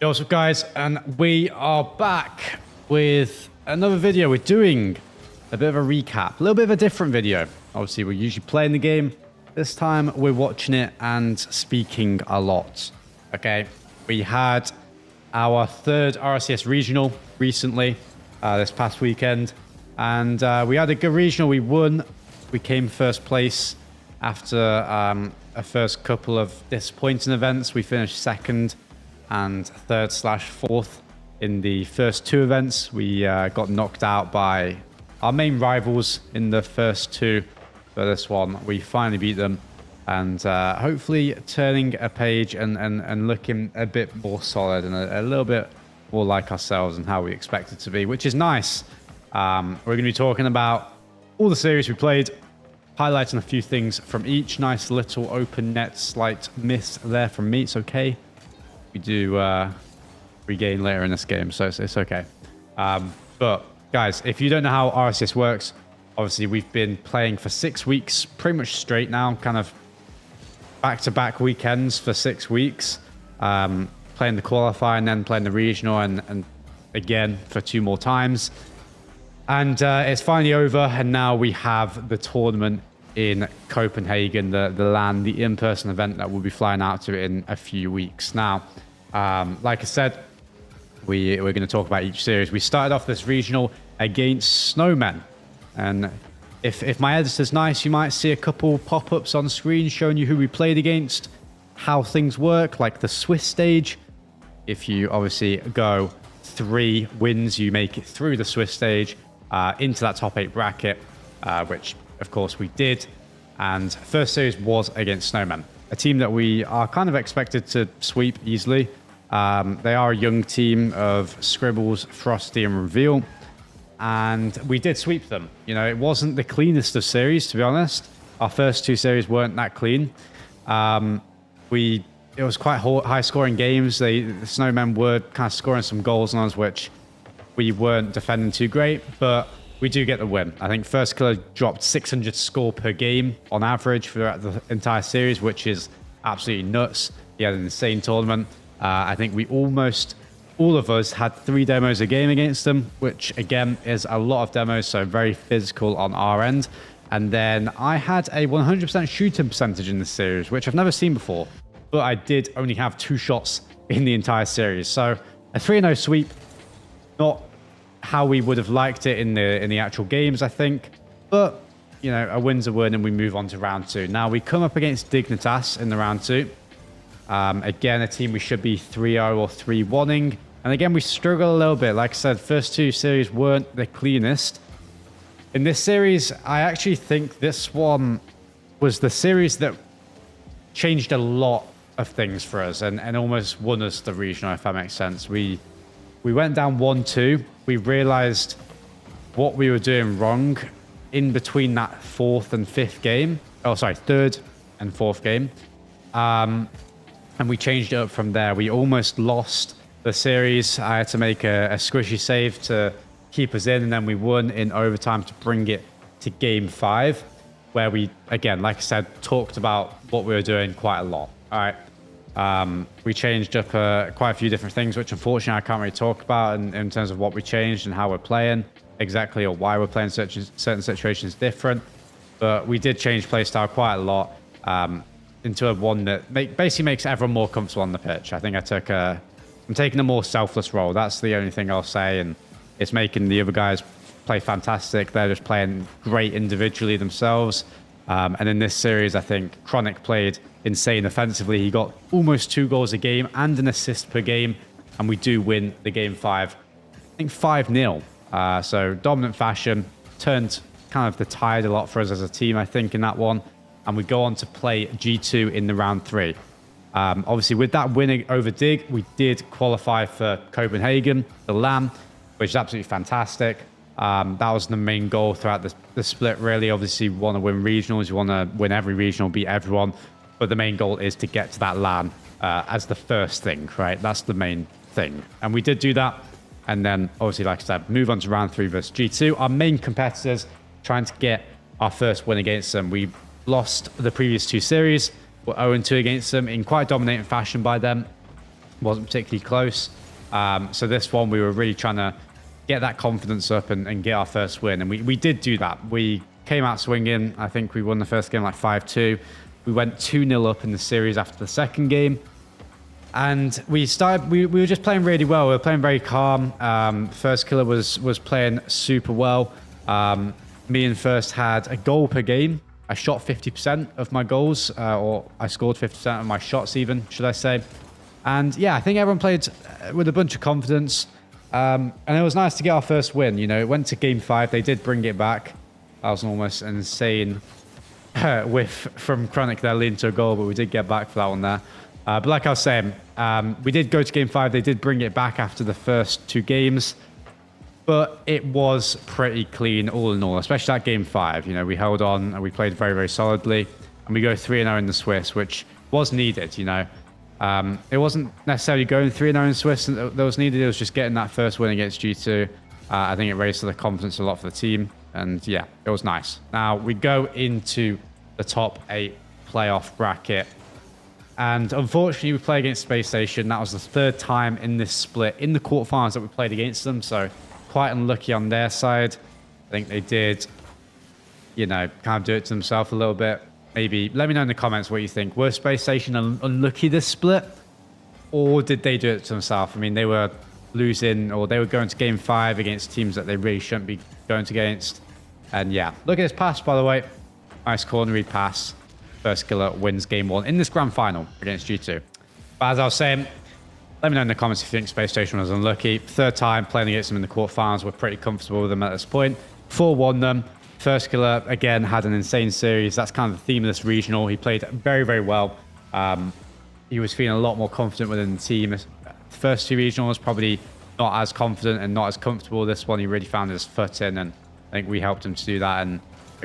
Yo, what's up guys, and we are back with another video. We're doing a bit of a recap, a little bit of a different video. Obviously we're usually playing the game. This time we're watching it and speaking a lot. Okay, we had our third RCS regional recently, this past weekend, and we had a good regional. We won. We came first place after a first couple of disappointing events. We finished second and third/fourth in the first two events. We got knocked out by our main rivals in the first two. For this one, we finally beat them, and hopefully turning a page and looking a bit more solid and a little bit more like ourselves and how we expect it to be, which is nice. We're going to be talking about all the series we played, highlighting a few things from each. Nice little open net, slight miss there from me. It's okay. We do regain later in this game, so it's okay. But guys, if you don't know how RCS works, obviously we've been playing for 6 weeks, pretty much straight now, kind of back-to-back weekends for 6 weeks, playing the qualifier and then playing the regional and again for 2 more times. And it's finally over, and now we have the tournament in Copenhagen, the LAN, the in-person event that we'll be flying out to in a few weeks. Now, like I said, we're going to talk about each series. We started off this regional against Snowman, and if my editor's nice, you might see a couple pop-ups on screen showing you who we played against, how things work, like the Swiss stage. If you obviously go 3 wins, you make it through the Swiss stage into that top 8 bracket, which of course we did. And first series was against Snowman, a team that we are kind of expected to sweep easily. They are a young team of Scribbles, Frosty, and Reveal, and we did sweep them. You know, it wasn't the cleanest of series, to be honest. Our first 2 series weren't that clean. It was quite high-scoring games. The Snowmen were kind of scoring some goals on us, which we weren't defending too great, but we do get the win. I think First Killer dropped 600 score per game on average throughout the entire series, which is absolutely nuts. He had an insane tournament. I think we almost, all of us, had 3 demos a game against them, which again is a lot of demos, so very physical on our end. And then I had a 100% shooting percentage in this series, which I've never seen before, but I did only have 2 shots in the entire series. So a 3-0 sweep, not how we would have liked it in the actual games, I think, but you know, a win's a win, and we move on to round 2. Now we come up against Dignitas in the round 2. Again, a team we should be 3-0 or 3-1-ing, and again we struggle a little bit. Like I said, first 2 series weren't the cleanest. In this series, I actually think this one was the series that changed a lot of things for us and almost won us the regional, if that makes sense. We went down 1-2. We realized what we were doing wrong in between that 4th and 5th game. Oh, sorry, 3rd and 4th game. And we changed it up from there. We almost lost the series. I had to make a squishy save to keep us in, and then we won in overtime to bring it to game 5, where we, again, like I said, talked about what we were doing quite a lot. All right. We changed up quite a few different things, which unfortunately I can't really talk about in terms of what we changed and how we're playing exactly, or why we're playing certain situations different. But we did change playstyle quite a lot into a one that basically makes everyone more comfortable on the pitch. I think I'm taking a more selfless role. That's the only thing I'll say, and it's making the other guys play fantastic. They're just playing great individually themselves. And in this series, I think Chronic played insane offensively. He got almost 2 goals a game and an assist per game, and we do win the game 5. I think 5-0. So dominant fashion, turned kind of the tide a lot for us as a team, I think, in that one. And we go on to play G2 in the round 3. Obviously, with that win over Dig, we did qualify for Copenhagen, the LAN, which is absolutely fantastic. That was the main goal throughout the split, really. Obviously, you want to win regionals, you want to win every regional, beat everyone. But the main goal is to get to that LAN as the first thing, right? That's the main thing. And we did do that. And then, obviously, like I said, move on to round 3 versus G2. Our main competitors, trying to get our first win against them. We lost the previous 2 series. We're 0-2 against them in quite dominating fashion by them. Wasn't particularly close. So this one, we were really trying to get that confidence up and get our first win. And we did do that. We came out swinging. I think we won the first game like 5-2. We went 2-0 up in the series after the second game. And we were just playing really well. We were playing very calm. First killer was playing super well. Me and First had a goal per game. I shot 50% of my goals, or I scored 50% of my shots even, should I say. And yeah, I think everyone played with a bunch of confidence. And it was nice to get our first win. You know, it went to game 5. They did bring it back. That was an almost insane whiff from Chronic there leading to a goal, but we did get back for that one there. But like I was saying, we did go to game 5. They did bring it back after the first 2 games. But it was pretty clean all in all, especially that game 5. You know, we held on and we played very, very solidly. And we go 3-0 in the Swiss, which was needed, you know. It wasn't necessarily going 3-0 in Swiss that was needed. It was just getting that first win against G2. I think it raised the confidence a lot for the team. And yeah, it was nice. Now we go into the top 8 playoff bracket. And unfortunately, we play against Space Station. That was the 3rd time in this split in the quarterfinals that we played against them. So quite unlucky on their side. I think they did, you know, kind of do it to themselves a little bit. Maybe let me know in the comments what you think. Were Space Station unlucky this split? Or did they do it to themselves? I mean, they were losing, or they were going to game 5 against teams that they really shouldn't be going against. And yeah, look at this pass, by the way. Nice corner read pass. First killer wins game 1 in this grand final against G2. But as I was saying, let me know in the comments if you think Space Station was unlucky. 3rd time playing against them in the quarterfinals. We're pretty comfortable with them at this point. 4-1 them. First killer, again, had an insane series. That's kind of the theme of this regional. He played very, very well. He was feeling a lot more confident within the team. The first 2 regionals, probably not as confident and not as comfortable. This one, he really found his foot in, and I think we helped him to do that. And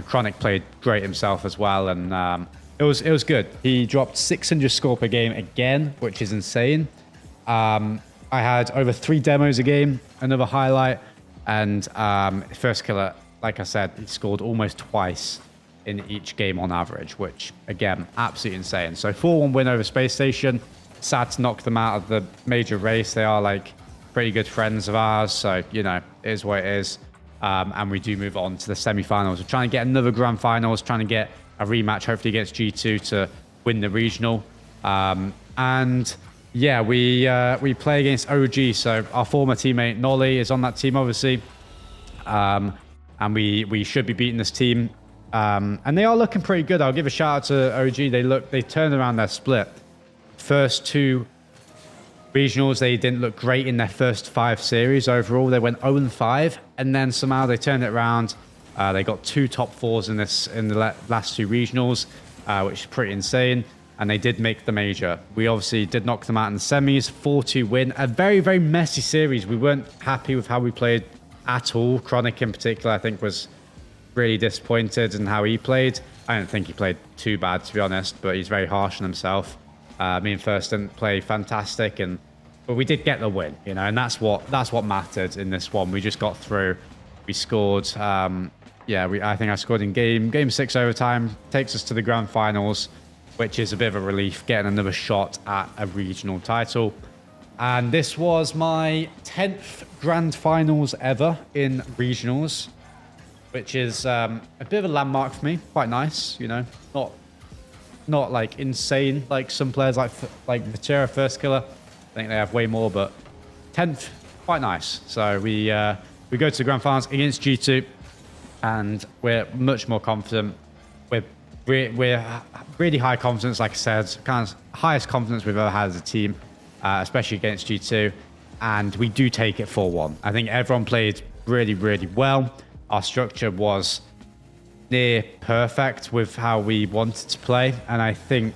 Chronic played great himself as well, and it was good. He dropped 600 score per game again, which is insane. I had over 3 demos a game, another highlight, and first killer, like I said, he scored almost twice in each game on average, which, again, absolutely insane. So 4-1 win over Space Station. Sad to knock them out of the major race. They are, like, pretty good friends of ours, so, you know, it is what it is. And we do move on to the semi-finals. We're trying to get another grand finals, trying to get a rematch, hopefully against G2 to win the regional. And yeah, we play against OG. So our former teammate Nolly is on that team, obviously. And we should be beating this team. And they are looking pretty good. I'll give a shout out to OG. They turned around their split. First 2 regionals, they didn't look great in their first 5 series overall. They went 0-5, and then somehow they turned it around. They got 2 top 4s in the last 2 regionals, which is pretty insane. And they did make the major. We obviously did knock them out in the semis. 4-2 win. A very, very messy series. We weren't happy with how we played at all. Chronic in particular, I think, was really disappointed in how he played. I don't think he played too bad, to be honest, but he's very harsh on himself. Me and First didn't play fantastic, but we did get the win, you know, and that's what mattered in this one. We just got through. We scored. I think I scored in game 6 overtime. Takes us to the grand finals, which is a bit of a relief, getting another shot at a regional title. And this was my 10th grand finals ever in regionals, which is a bit of a landmark for me. Quite nice, you know, not like insane like some players like Vatira, First Killer. I think they have way more, but 10th, quite nice. So we go to the grand finals against G2, and we're much more confident. We're really high confidence, like I said, kind of highest confidence we've ever had as a team, especially against G2. And we do take it 4-1. I think everyone played really, really well. Our structure was near perfect with how we wanted to play. And I think,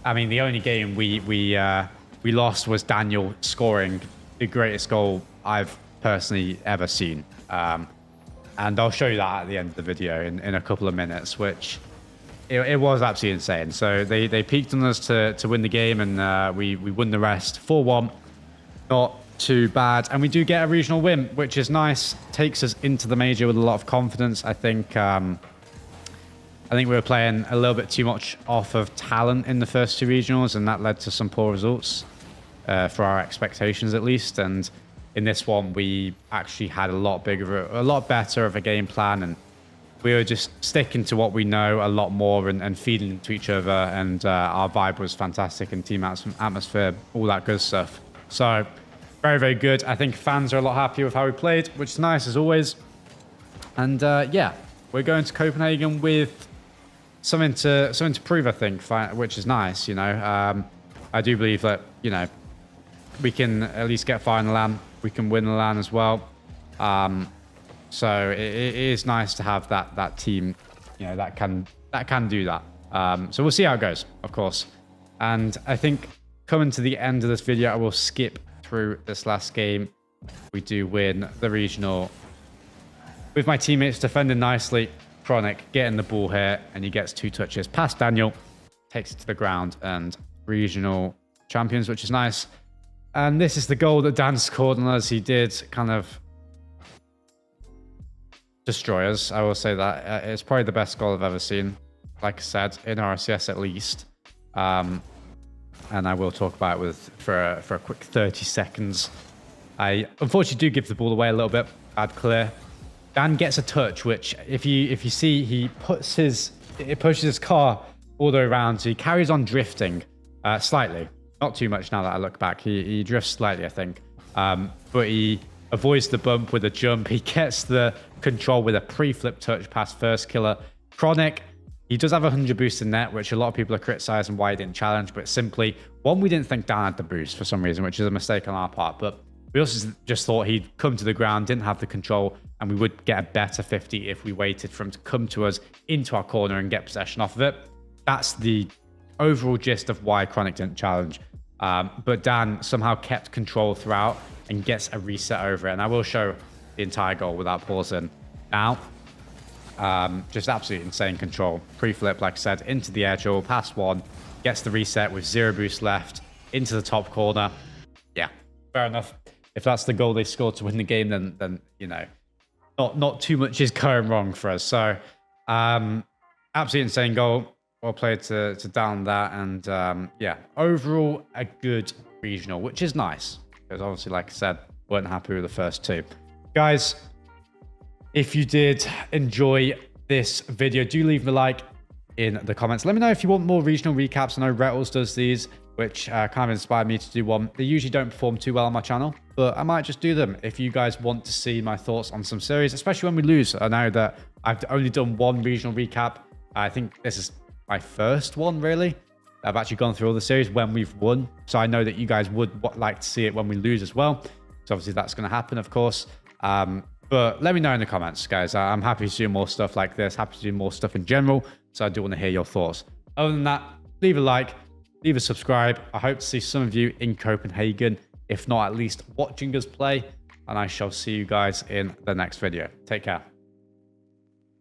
I mean, the only game we lost was Daniel scoring the greatest goal I've personally ever seen. And I'll show you that at the end of the video in a couple of minutes, which it was absolutely insane. So they peaked on us to win the game, and we won the rest 4-1. Not too bad. And we do get a regional win, which is nice. Takes us into the major with a lot of confidence. I think we were playing a little bit too much off of talent in the first 2 regionals, and that led to some poor results. for our expectations at least. And in this one, we actually had a lot better of a game plan, and we were just sticking to what we know a lot more and feeding into each other. And our vibe was fantastic, and team atmosphere, all that good stuff. So very, very good. I think fans are a lot happier with how we played, which is nice as always. And yeah, we're going to Copenhagen with something to prove, I think, which is nice. You know, I do believe that, you know, we can at least get far in the LAN. We can win the LAN as well. So it is nice to have that team, you know, that can do that. So we'll see how it goes, of course. And I think coming to the end of this video, I will skip through this last game. We do win the regional with my teammates defending nicely. Chronic getting the ball here, and he gets 2 touches past Daniel, takes it to the ground, and regional champions, which is nice. And this is the goal that Dan scored on us. He did kind of destroy us. I will say that. It's probably the best goal I've ever seen. Like I said, in RCS at least. And I will talk about it for a quick 30 seconds. I unfortunately do give the ball away a little bit. Bad clear. Dan gets a touch, which if you see, he pushes his car all the way around. So he carries on drifting slightly. Not too much now that I look back. He drifts slightly, I think. But he avoids the bump with a jump. He gets the control with a pre-flip touch past first killer. Chronic, he does have 100 boost in net, which a lot of people are criticizing why he didn't challenge. But simply, one, we didn't think Dan had the boost for some reason, which is a mistake on our part. But we also just thought he'd come to the ground, didn't have the control, and we would get a better 50 if we waited for him to come to us into our corner and get possession off of it. That's the overall gist of why Chronic didn't challenge. But Dan somehow kept control throughout and gets a reset over it. And I will show the entire goal without pausing now. Just absolutely insane control. Pre-flip, like I said, into the air drill, past one, gets the reset with 0 boost left, into the top corner. Yeah, fair enough. If that's the goal they scored to win the game, then you know, not too much is going wrong for us. So, absolutely insane goal. Well played to down that. And yeah, overall, a good regional, which is nice. Because obviously, like I said, weren't happy with the first 2. Guys, if you did enjoy this video, do leave me a like in the comments. Let me know if you want more regional recaps. I know Rettles does these, which kind of inspired me to do one. They usually don't perform too well on my channel, but I might just do them if you guys want to see my thoughts on some series, especially when we lose. I know that I've only done one regional recap. I think this is my first one, really. I've actually gone through all the series when we've won. So I know that you guys would like to see it when we lose as well. So obviously that's going to happen, of course. But let me know in the comments, guys. I'm happy to do more stuff like this. Happy to do more stuff in general. So I do want to hear your thoughts. Other than that, leave a like, leave a subscribe. I hope to see some of you in Copenhagen, if not at least watching us play. And I shall see you guys in the next video. Take care.